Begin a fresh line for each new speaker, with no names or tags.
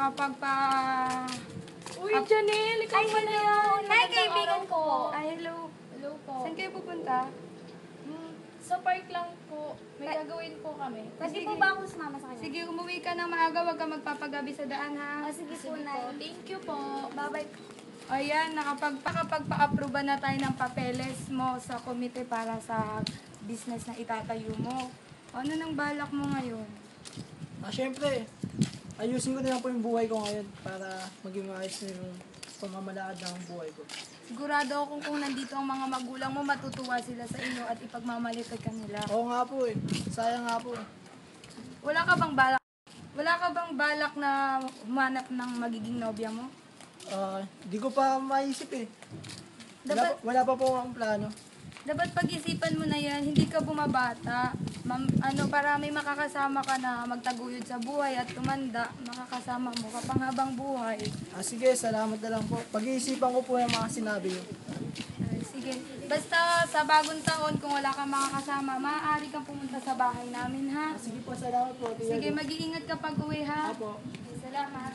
nakapagpa...
Uy, Janelle, ikaw pa na yun.
Hi, kaibigan ko.
Ay, hello.
Hello po.
Saan kayo pupunta?
Sa park lang po. May gagawin po kami.
Pwede
Sige.
po ba ako sumama sa kanya?
Sige, umuwi ka ng maaga, huwag ka magpapagabi sa daan, ha?
Sige po,
Sige
Nay.
po. Thank you po.
Bye-bye.
O yan, nakapagpa-approve na tayo ng papeles mo sa komite para sa business na itatayo mo. Ano nang balak mo ngayon?
Siyempre, ayusin ko na lang po yung buhay ko ngayon para maging maayos na yung pamamalakad ng buhay ko.
Sigurado ako kung nandito ang mga magulang mo, matutuwa sila sa inyo at ipagmamalikad ka nila.
Oo nga po eh. Sayang nga po eh.
Wala ka bang balak na humanap ng magiging nobya mo?
Di ko pa maisip eh. Wala pa po akong plano.
Dapat pag-isipan mo na yan, hindi ka bumabata. Para may makakasama ka na magtaguyod sa buhay at tumanda, makakasama mo kapang habang buhay.
Sige, salamat na lang po. Pag-iisipan ko po yung mga sinabi niyo.
Sige. Basta sa bagong taon, kung wala kang makakasama, maaari kang pumunta sa bahay namin, ha?
Sige po, salamat po.
Sige, mag-iingat ka pag uwi, ha?
Apo.
Salamat.